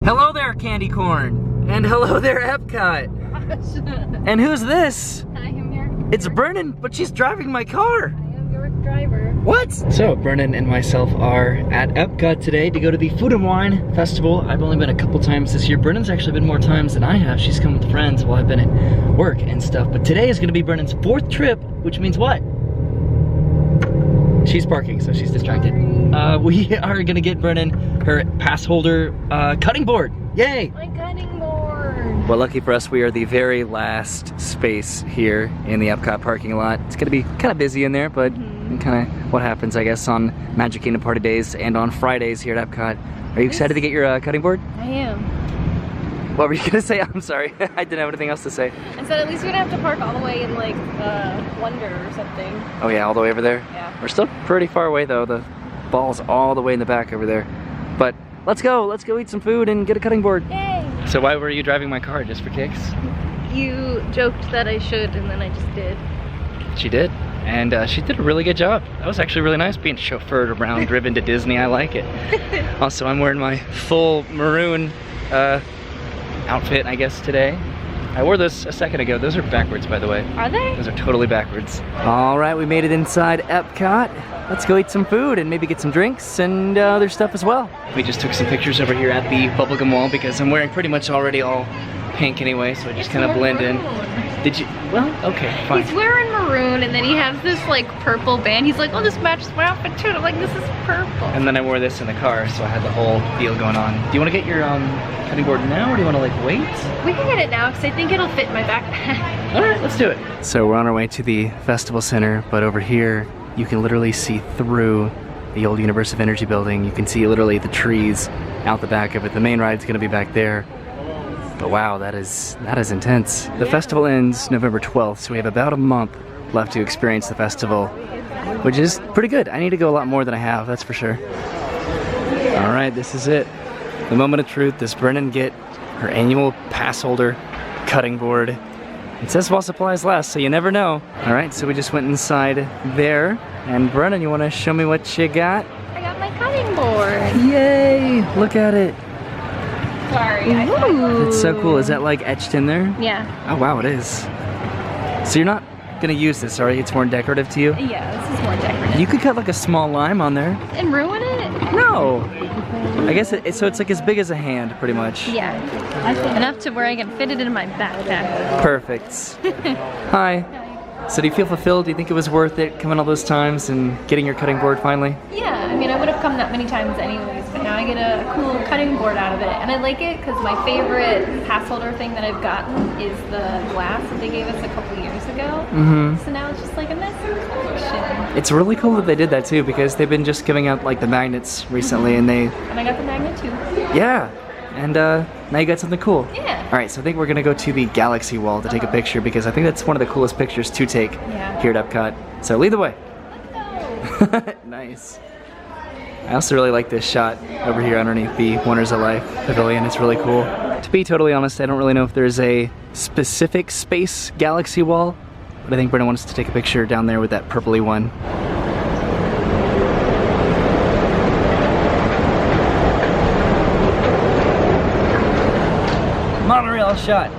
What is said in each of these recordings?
Hello there, candy corn. And hello there, Epcot. And who's this? I am your. It's Brennan, but she's driving my car. I am your driver. What? So Brennan and myself are at Epcot today to go to the Food and Wine Festival. I've only been a couple times this year. Brennan's actually been more times than I have. She's come with friends while I've been at work and stuff. But today is gonna be Brennan's 4th trip, which means what? She's parking, so she's distracted. We are gonna get Brennan her Passholder cutting board. Yay! My cutting board. Well, lucky for us, we are the very last space here in the Epcot parking lot. It's gonna be kind of busy in there, but kind of what happens, I guess, on Magic Kingdom Party days and on Fridays here at Epcot. Are you excited to get your cutting board? I am. What were you gonna say? I'm sorry, I didn't have anything else to say. I said at least we don't have to park all the way in like Wonder or something. Oh yeah, all the way over there? Yeah. We're still pretty far away though. The ball's all the way in the back over there. But let's go eat some food and get a cutting board. Yay! So why were you driving my car, just for kicks? You joked that I should, and then I just did. She did, and she did a really good job. That was actually really nice being chauffeured around, driven to Disney. I like it. Also, I'm wearing my full maroon outfit, I guess, today. I wore this a second ago. Those are backwards, by the way. Are they? Those are totally backwards. All right, we made it inside Epcot. Let's go eat some food and maybe get some drinks and other stuff as well. We just took some pictures over here at the bubblegum wall because I'm wearing pretty much already all pink anyway, so I just kind of blend in. Did you? Well, okay, fine. He's wearing maroon, and then he has this like purple band. He's like, oh, this matches my outfit too. I'm like, this is purple. And then I wore this in the car, so I had the whole deal going on. Do you want to get your cutting board now, or do you want to like wait? We can get it now, because I think it'll fit in my backpack. All right, let's do it. So we're on our way to the festival center, but over here, you can literally see through the old Universe of Energy building. You can see literally the trees out the back of it. The main ride's gonna be back there. But wow, that is intense. The festival ends November 12th, so we have about a month left to experience the festival, which is pretty good. I need to go a lot more than I have, that's for sure. All right, this is it. The moment of truth. Does Brennan get her annual Passholder cutting board? It says while supplies last, so you never know. All right, so we just went inside there. And Brennan, you wanna show me what you got? I got my cutting board. Yay, look at it. Sorry. It's so cool. Is that like etched in there? Yeah. Oh wow, it is. So you're not gonna use this, are you? It's more decorative to you? Yeah, this is more decorative. You could cut like a small lime on there. And ruin it? No. I guess so it's like as big as a hand, pretty much. Yeah. Enough to where I can fit it in my backpack. Perfect. Hi. So do you feel fulfilled? Do you think it was worth it coming all those times and getting your cutting board finally? Yeah, I mean, I would have come that many times anyways, but now I get a cool cutting board out of it. And I like it because my favorite Passholder thing that I've gotten is the glass that they gave us a couple years ago. So now it's just like a nice collection. It's really cool that they did that too, because they've been just giving out like the magnets recently, and they... And I got the magnet too. Yeah, and now you got something cool. Yeah. All right, so I think we're gonna go to the Galaxy Wall to take a picture, because I think that's one of the coolest pictures to take here at Epcot. So lead the way. Let's go. Nice. I also really like this shot over here underneath the Wonders of Life Pavilion. It's really cool. To be totally honest, I don't really know if there's a specific space Galaxy Wall, but I think Brennan wants to take a picture down there with that purpley one. Monorail shot.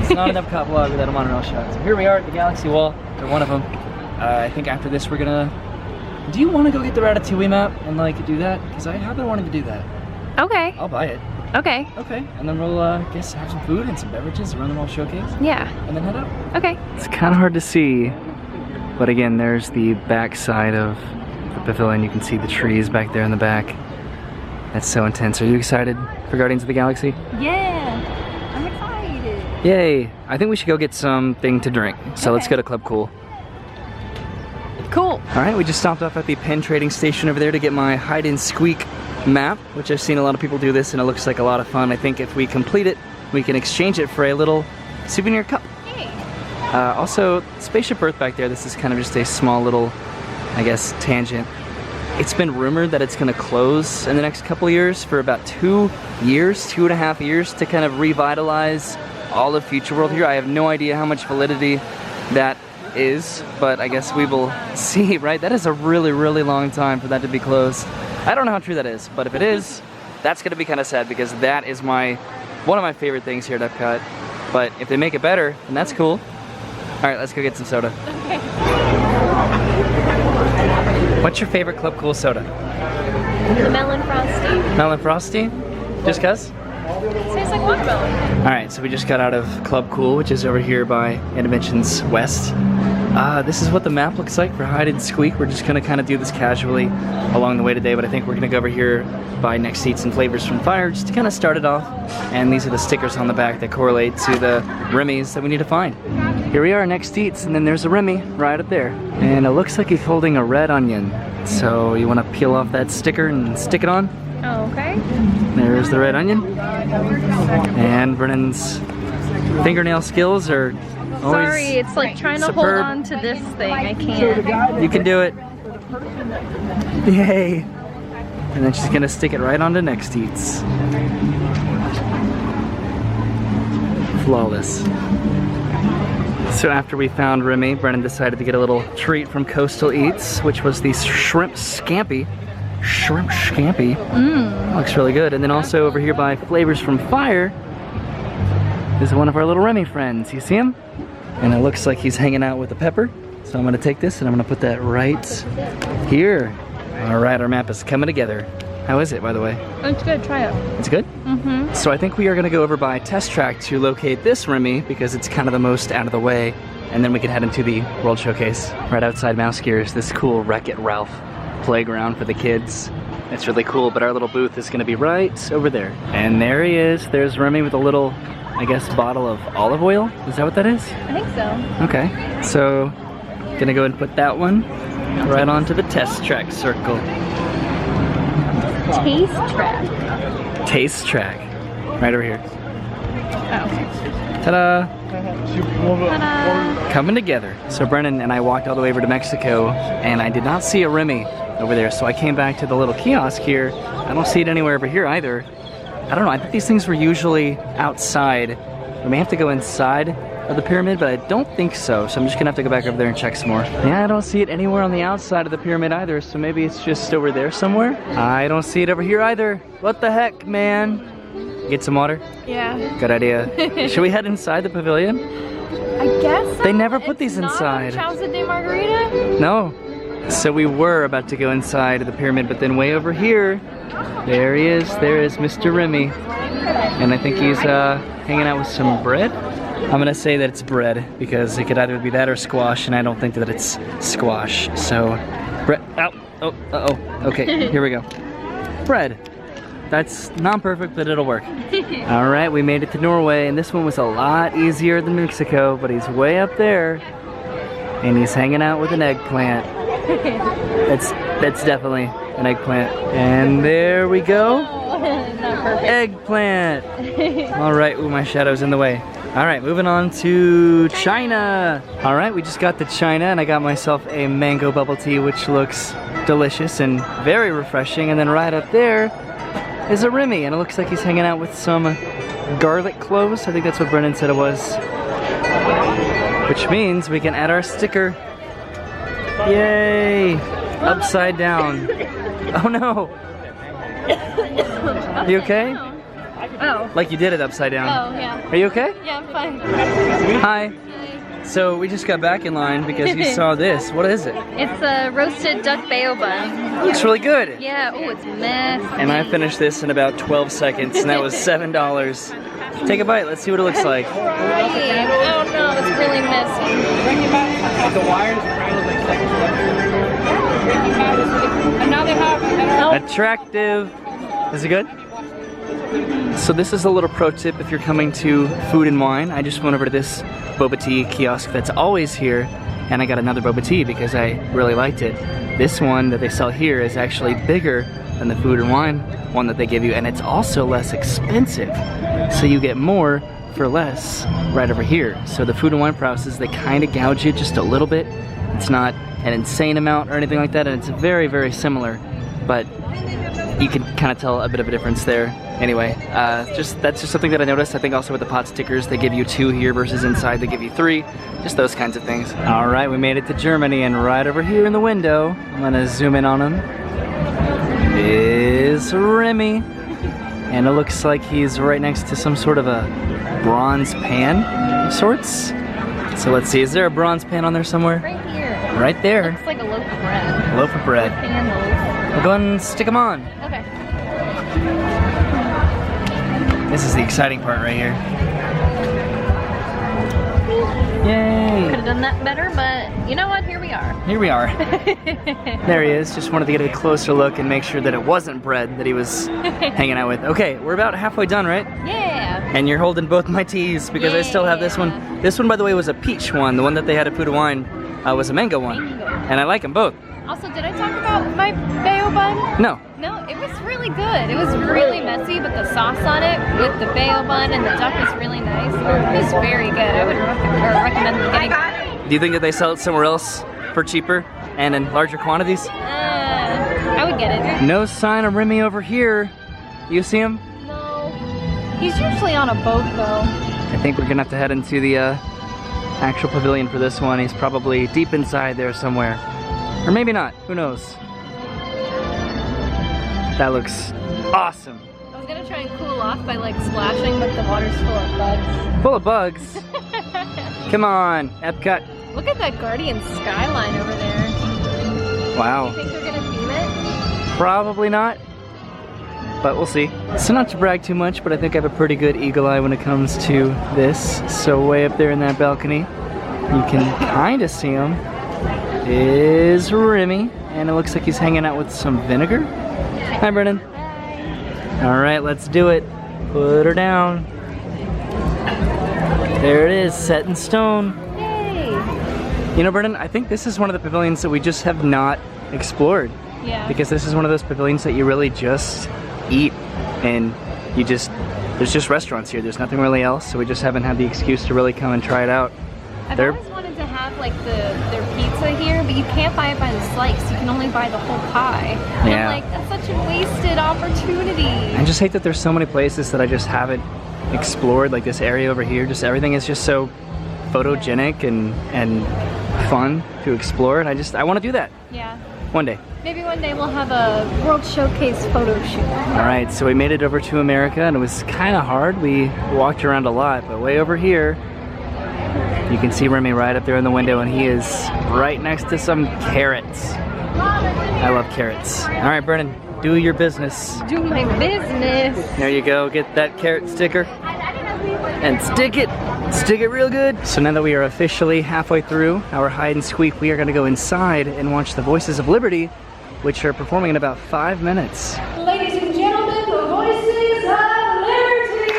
It's not an Epcot vlog without a monorail shot. So here we are at the Galaxy Wall, or one of them. I think after this we're gonna... Do you want to go get the Ratatouille map and like do that? Because I have been wanting to do that. Okay. I'll buy it. Okay. Okay, and then we'll guess have some food and some beverages around the mall showcase. Yeah. And then head out. Okay. It's kind of hard to see, but again, there's the back side of the pavilion. You can see the trees back there in the back. That's so intense. Are you excited for Guardians of the Galaxy? Yeah. I'm excited. Yay! I think we should go get something to drink. So let's go to Club Cool. Cool. All right, we just stopped off at the pen trading station over there to get my hide and squeak map, which I've seen a lot of people do this and it looks like a lot of fun. I think if we complete it, we can exchange it for a little souvenir cup. Hey. Also, Spaceship Earth back there, this is kind of just a small little, I guess, tangent. It's been rumored that it's gonna close in the next couple of years for about 2 years, 2.5 years, to kind of revitalize all of Future World here. I have no idea how much validity that is, but I guess we will see, right? That is a really, really long time for that to be closed. I don't know how true that is, but if it is, that's gonna be kind of sad because that is one of my favorite things here at Epcot. But if they make it better, then that's cool. All right, let's go get some soda. Okay. What's your favorite Club Cool soda? The melon frosty. Melon Frosty? Just cuz? Tastes like watermelon. All right, so we just got out of Club Cool, which is over here by Interventions West. This is what the map looks like for Hide and Squeak. We're just gonna kind of do this casually along the way today, but I think we're gonna go over here by Next Seats and Flavors from Fire just to kind of start it off. And these are the stickers on the back that correlate to the Remy's that we need to find. Here we are, Next Seats, and then there's a Remy right up there. And it looks like he's holding a red onion. So you wanna peel off that sticker and stick it on? Oh, okay. There's the red onion. And Brennan's fingernail skills are always Sorry, it's like trying to superb. hold on to this thing. I can't. You can do it. Yay. And then she's gonna stick it right onto Next Eats. Flawless. So after we found Remy, Brennan decided to get a little treat from Coastal Eats, which was the shrimp scampi. Shrimp scampi. Looks really good. And then also over here by Flavors from Fire is one of our little Remy friends. You see him? And it looks like he's hanging out with the pepper. So I'm gonna take this and I'm gonna put that right here. All right, our map is coming together. How is it, by the way? It's good, try it. It's good? Mm-hmm. So I think we are gonna go over by Test Track to locate this Remy because it's kind of the most out of the way. And then we can head into the World Showcase. Right outside Mouse Gear is this cool Wreck-It Ralph playground for the kids. It's really cool, but our little booth is gonna be right over there. And there he is. There's Remy with a little, I guess, bottle of olive oil. Is that what that is? I think so. Okay, so gonna go and put that one right onto the Test Track circle. Taste track. Taste Track, right over here. Oh, okay. Ta-da! Ta-da! Coming together. So Brennan and I walked all the way over to Mexico, and I did not see a Remy over there, so I came back to the little kiosk here. I don't see it anywhere over here either. I don't know, I think these things were usually outside. We may have to go inside of the pyramid, but I don't think so. So I'm just gonna have to go back over there and check some more. Yeah, I don't see it anywhere on the outside of the pyramid either, so maybe it's just over there somewhere. I don't see it over here either. What the heck, man? Get some water? Yeah. Good idea. Should we head inside the pavilion? I guess so. They never put these inside. Chauza de Margarita? No. So we were about to go inside the pyramid, but then way over here, there he is. There is Mr. Remy. And I think he's hanging out with some bread. I'm gonna say that it's bread because it could either be that or squash, and I don't think that it's squash. So, bread. Oh, okay, here we go. Bread. That's not perfect, but it'll work. All right, we made it to Norway, and this one was a lot easier than Mexico, but he's way up there, and he's hanging out with an eggplant. That's definitely an eggplant. And there we go. Not perfect. Eggplant. All right, ooh, my shadow's in the way. All right, moving on to China. All right, we just got to China, and I got myself a mango bubble tea, which looks delicious and very refreshing. And then right up there is a Remy, and it looks like he's hanging out with some garlic cloves. I think that's what Brennan said it was. Which means we can add our sticker. Yay! Upside down. Oh no! You okay? Oh. Like you did it upside down. Oh, yeah. Are you okay? Yeah, I'm fine. Hi. So we just got back in line because you saw this. What is it? It's a roasted duck bayo bun. Looks really good. Yeah, oh, it's messy. And I finished this in about 12 seconds, and that was $7. Take a bite. Let's see what it looks like. Right. Oh no, it's really messy. The wires and now they have Attractive. Is it good? So this is a little pro tip if you're coming to Food and Wine. I just went over to this boba tea kiosk that's always here, and I got another boba tea because I really liked it. This one that they sell here is actually bigger than the Food and Wine one that they give you, and it's also less expensive. So you get more for less right over here. So the Food and Wine prices, they kind of gouge you just a little bit. It's not an insane amount or anything like that, and it's very, very similar, but you can kind of tell a bit of a difference there. Anyway, that's just something that I noticed. I think also with the pot stickers, they give you 2 here versus inside they give you 3. Just those kinds of things. All right, we made it to Germany, and right over here in the window, I'm gonna zoom in on him, is Remy. and it looks like he's right next to some sort of a bronze pan of sorts. So let's see, is there a bronze pan on there somewhere? Right here. Right there. Looks like a loaf of bread. Loaf of bread. Pan loaf. We'll go ahead and stick them on. Okay. This is the exciting part right here. Yay! Could have done that better, but you know what? Here we are. Here we are. There he is. Just wanted to get a closer look and make sure that it wasn't bread that he was hanging out with. Okay, we're about halfway done, right? Yeah. And you're holding both my teas because I still have this one. This one, by the way, was a peach one. The one that they had at Food and Wine was a mango one. And I like them both. Also, did I talk about my bayo bun? No. No, it was really good. It was really messy, but the sauce on it with the bayo bun and the duck was really nice. It was very good. I would recommend getting it. Do you think that they sell it somewhere else for cheaper and in larger quantities? I would get it. No sign of Remy over here. You see him? No. He's usually on a boat, though. I think we're gonna have to head into the actual pavilion for this one. He's probably deep inside there somewhere. Or maybe not, who knows? That looks awesome. I was gonna try and cool off by like splashing, but the water's full of bugs. Full of bugs? Come on, Epcot. Look at that Guardian skyline over there. Wow. Do you think they're gonna theme it? Probably not, but we'll see. So not to brag too much, but I think I have a pretty good eagle eye when it comes to this. So way up there in that balcony, you can kind of see him, is Remy, and it looks like he's hanging out with some vinegar. Hi, Brennan. Hi. All right, let's do it. Put her down. There it is, set in stone. Yay! You know, Brennan, I think this is one of the pavilions that we just have not explored. Yeah. Because this is one of those pavilions that you really just eat, and there's just restaurants here. There's nothing really else, so we just haven't had the excuse to really come and try it out. I've always wanted to have like their pizza here, but you can't buy it by the slice. You can only buy the whole pie. And Yeah. I'm like, that's such a wasted opportunity. I just hate that there's so many places that I just haven't explored, like this area over here. Just everything is just so photogenic and fun to explore, and I want to do that Yeah. one day. Maybe one day we'll have a World Showcase photo shoot. All right, so we made it over to America, and it was kind of hard. We walked around a lot, but way over here, you can see Remy right up there in the window, and he is right next to some carrots. I love carrots. All right, Brennan, do your business. Do my business. There you go, get that carrot sticker and stick it real good. So now that we are officially halfway through our hide and squeak, we are gonna go inside and watch the Voices of Liberty, which are performing in about 5 minutes. Ladies and gentlemen, the Voices of Liberty!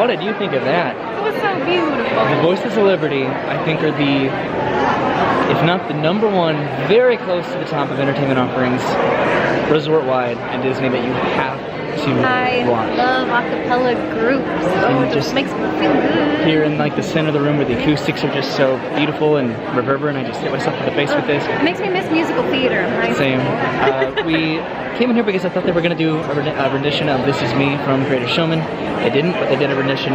what did you think of that? It was so beautiful. The Voices of Liberty, I think, are the, if not the #1, very close to the top of entertainment offerings, resort-wide and Disney, that you have to I watch. love acapella groups. Oh, it just makes me feel good. Here in like the center of the room where the acoustics are just so beautiful and reverberant, I just hit myself in the face with this. It makes me miss musical theater in high Same. school. We came in here because I thought they were going to do a rendition of This Is Me from Greatest Showman. They didn't, but they did a rendition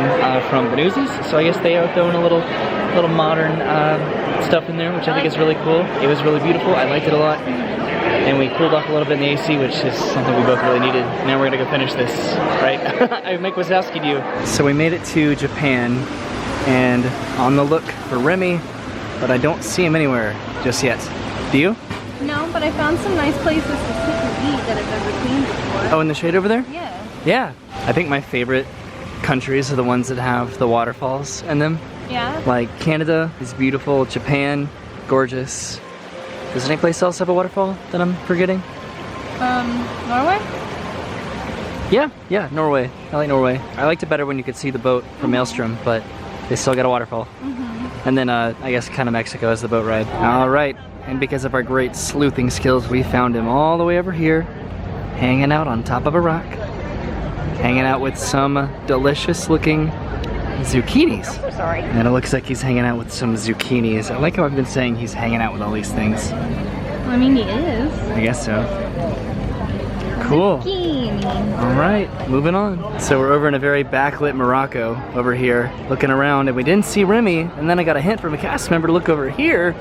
from the Newsies, so I guess they are throwing a little modern stuff in there, which I think is really cool. It was really beautiful. I liked it a lot. And we cooled off a little bit in the AC, which is something we both really needed. Now we're gonna go finish this, right? I make Wazowski do. So we made it to Japan, and on the look for Remy, but I don't see him anywhere just yet. Do you? No, but I found some nice places to sit and eat that I've never seen before. Oh, in the shade over there? Yeah. Yeah. I think my favorite countries are the ones that have the waterfalls in them. Yeah? Like Canada is beautiful, Japan, gorgeous. Does any place else have a waterfall that I'm forgetting? Norway? Yeah, Norway. I like Norway. I liked it better when you could see the boat from Maelstrom, but they still got a waterfall. And then I guess kind of Mexico as the boat ride. All right, and because of our great sleuthing skills, we found him all the way over here, hanging out on top of a rock, hanging out with some delicious looking zucchinis. Sorry. And it looks like he's hanging out with some zucchinis. I like how I've been saying he's hanging out with all these things. I mean, he is. I guess so. Cool. Zucchini. All right, moving on. So we're over in a very backlit Morocco over here, looking around, and we didn't see Remy, and then I got a hint from a cast member to look over here,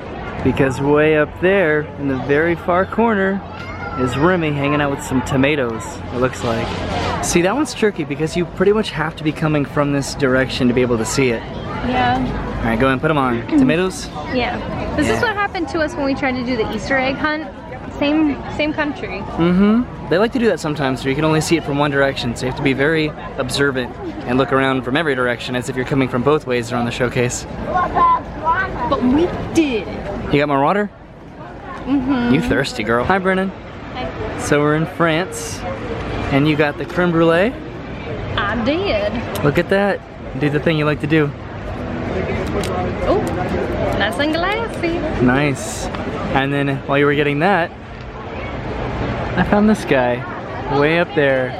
because way up there, in the very far corner, is Remy hanging out with some tomatoes, it looks like. See, that one's tricky because you pretty much have to be coming from this direction to be able to see it. Yeah. All right, go ahead and put them on. Tomatoes? Yeah. This is what happened to us when we tried to do the Easter egg hunt. Same country. Mm-hmm. They like to do that sometimes, so you can only see it from one direction, so you have to be very observant and look around from every direction as if you're coming from both ways around the showcase. But we did it. You got more water? Mm-hmm. You thirsty girl. Hi, Brennan. Hi. So we're in France, and you got the creme brulee. I did. Look at that. Do the thing you like to do. Oh, nice and glassy. Nice. And then while you were getting that, I found this guy way up there.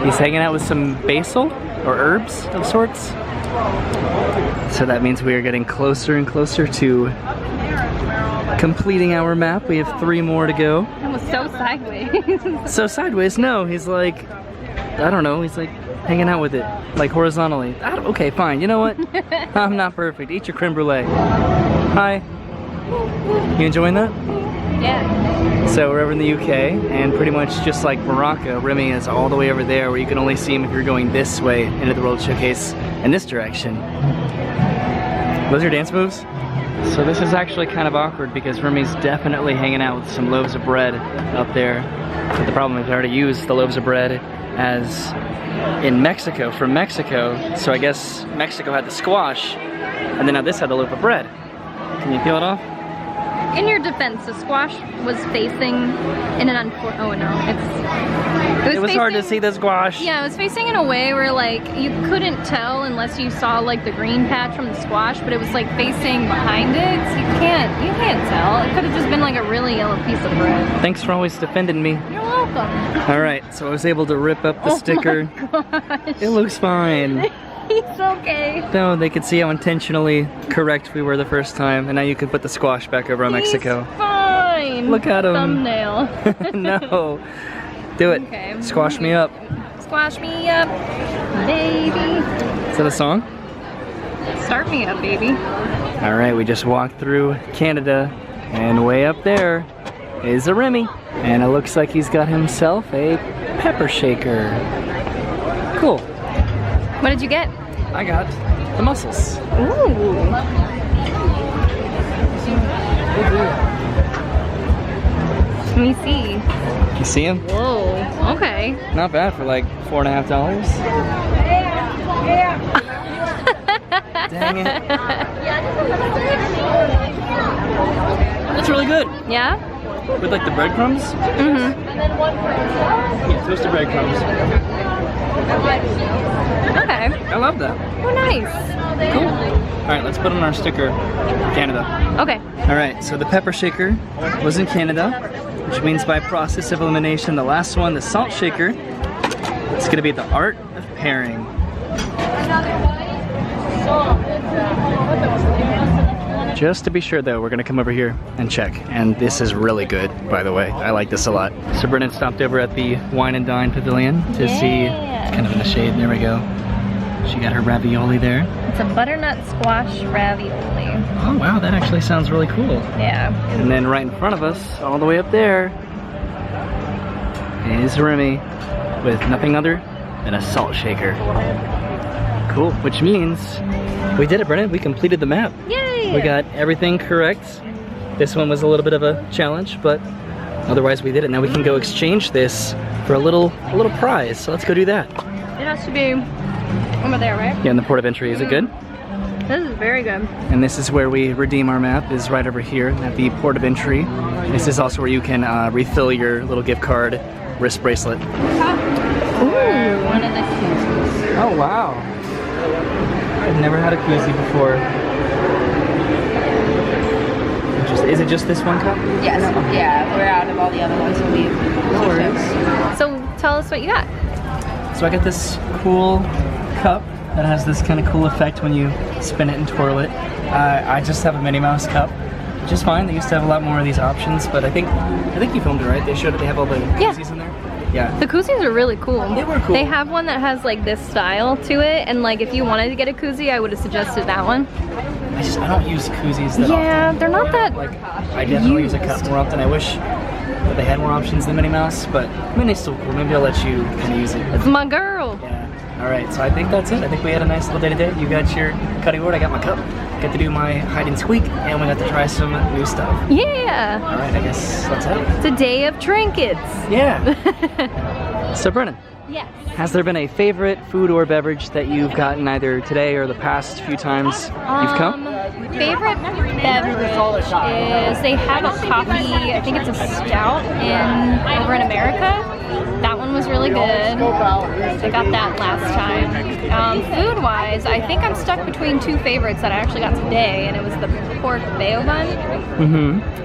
He's hanging out with some basil or herbs of sorts. So that means we are getting closer and closer to completing our map. We have 3 more to go. That was so sideways. So sideways? No, he's like, I don't know, he's like hanging out with it, like horizontally. Okay, fine, you know what? I'm not perfect. Eat your creme brulee. Hi. You enjoying that? Yeah. So we're over in the UK, and pretty much just like Morocco, Remy is all the way over there where you can only see him if you're going this way into the World Showcase in this direction. Those are dance moves? So this is actually kind of awkward because Remy's definitely hanging out with some loaves of bread up there. But the problem is I already used the loaves of bread as in Mexico, from Mexico. So I guess Mexico had the squash, and then now this had the loaf of bread. Can you peel it off? In your defense, the squash was facing in an unfortunate. Oh no, It was hard to see the squash. Yeah, it was facing in a way where like you couldn't tell unless you saw like the green patch from the squash, but it was like facing behind it, so you can't tell. It could have just been like a really yellow piece of bread. Thanks for always defending me. You're welcome. All right, so I was able to rip up the sticker. Oh my gosh. It looks fine. He's okay. No, they could see how intentionally correct we were the first time, and now you can put the squash back over on Mexico. He's fine. Look at him. Thumbnail. No. Do it. Okay. Squash me up. Squash me up, baby. Is that a song? Start me up, baby. All right, we just walked through Canada, and way up there is a Remy. And it looks like he's got himself a pepper shaker. Cool. What did you get? I got the mussels. Ooh. Let me see. You see him? Whoa. Okay. Not bad for like $4.50. Dang it. That's really good. Yeah? With like the breadcrumbs? Mm-hmm. Yeah, toasted breadcrumbs. Okay. I love that. Oh, nice. Cool. All right, let's put on our sticker, Canada. Okay. All right, so the pepper shaker was in Canada, which means by process of elimination, the last one, the salt shaker, it's gonna be the art of pairing. Just to be sure though, we're gonna come over here and check. And this is really good, by the way. I like this a lot. So Brennan stopped over at the Wine and Dine Pavilion to see, it's kind of in the shade, there we go. She got her ravioli there. It's a butternut squash ravioli. Oh wow, that actually sounds really cool. Yeah. And then right in front of us, all the way up there, is Remy with nothing other than a salt shaker. Cool, which means we did it, Brennan. We completed the map. Yay! We got everything correct. This one was a little bit of a challenge, but otherwise we did it. Now we can go exchange this for a little prize. So let's go do that. It has to be over there, right? Yeah, in the port of entry. Is it good? This is very good. And this is where we redeem our map, is right over here at the port of entry. This is also where you can refill your little gift card wrist bracelet. Ooh. One of the koozies. Oh wow. I've never had a koozie before. Is it just this one cup? Yes, yeah, we're out of all the other ones, so we No worries. So tell us what you got. So I got this cool cup that has this kind of cool effect when you spin it and twirl it. I just have a Minnie Mouse cup, which is fine. They used to have a lot more of these options, but I think you filmed it, right? They showed it. They have all the koozies in there. Yeah. The koozies are really cool. They were cool. They have one that has like this style to it, and like if you wanted to get a koozie, I would have suggested that one. I don't use koozies that Yeah, often. they're not that Like, I definitely use a cup more often. I wish that they had more options than Minnie Mouse, but Minnie's still cool. Maybe I'll let you kind of use it. It's my girl. Yeah. All right, so I think that's it. I think we had a nice little day today. You got your cutting board, I got my cup. Got to do my hide and squeak, and we got to try some new stuff. Yeah. All right, I guess let's head. It's a day of trinkets. Yeah. So Brennan, Yes. has there been a favorite food or beverage that you've gotten either today or the past few times you've come? Favorite beverage is they have a coffee, I think it's a stout over in America. That one was really good. I got that last time. Food-wise, I think I'm stuck between two favorites that I actually got today, and it was the pork bao bun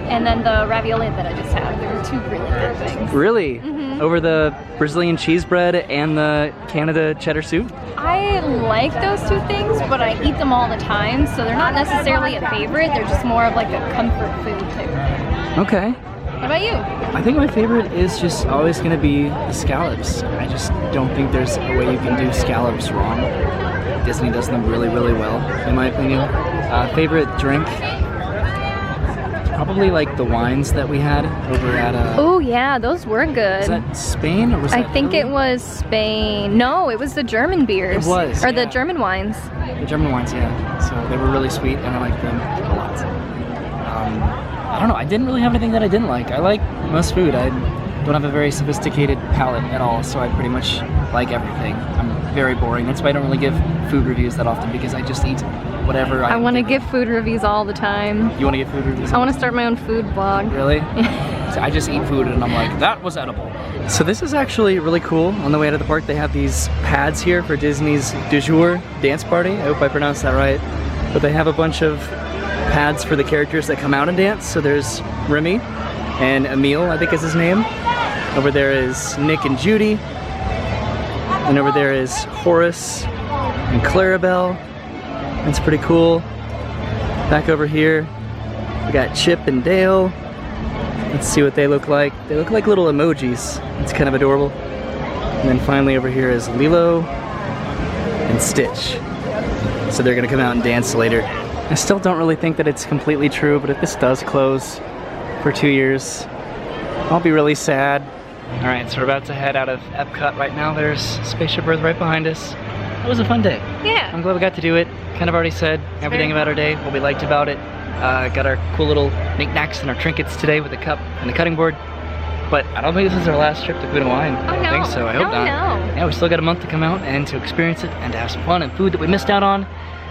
and then the ravioli that I just had. They were two really good things. Really? Over the Brazilian cheese bread and the Canada cheddar soup? I like those two things, but I eat them all the time, so they're not necessarily a favorite. They're just more of like a comfort food type thing. Okay. What about you? I think my favorite is just always going to be the scallops. I just don't think there's a way you can do scallops wrong. Disney does them really, really well, in my opinion. Favorite drink? Probably like the wines that we had over at Oh yeah, those were good. was that Spain or was I that think Italy? it was Spain. No, it was the German beers. It was, Or the yeah. German wines. The German wines, yeah. So they were really sweet and I liked them a lot. I don't know, I didn't really have anything that I didn't like. I like most food. I don't have a very sophisticated palate at all, so I pretty much like everything. I'm very boring. That's why I don't really give food reviews that often, because I just eat whatever I want to give food reviews all the time. You want to give food reviews? I want to start my own food blog. Really? So I just eat food and I'm like, that was edible. So this is actually really cool. On the way out of the park, they have these pads here for Disney's Du Jour dance party. I hope I pronounced that right. But they have a bunch of pads for the characters that come out and dance. So there's Remy and Emile, I think is his name. Over there is Nick and Judy. And over there is Horace and Clarabelle. That's pretty cool. Back over here, we got Chip and Dale. Let's see what they look like. They look like little emojis. It's kind of adorable. And then finally over here is Lilo and Stitch. So they're gonna come out and dance later. I still don't really think that it's completely true, but if this does close for 2 years, I'll be really sad. All right, so we're about to head out of Epcot right now. There's Spaceship Earth right behind us. It was a fun day. Yeah. I'm glad we got to do it. Kind of already said everything about our day, what we liked about it. Got our cool little knickknacks and our trinkets today with the cup and the cutting board. But I don't think this is our last trip to Food and Wine. Oh, no. I think so. I hope not. No. Yeah, we still got a month to come out and to experience it and to have some fun and food that we missed out on,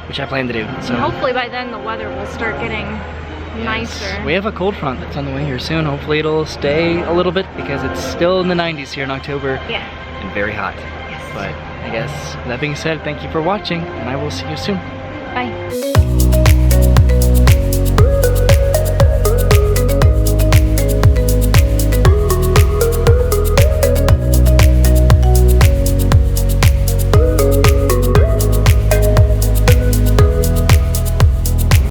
which I plan to do. So Hopefully by then the weather will start getting nicer. we have a cold front that's on the way here soon. Hopefully it'll stay a little bit because it's still in the 90s here in October Yeah. and very hot. Yes. But I guess that being said, thank you for watching, and I will see you soon. Bye.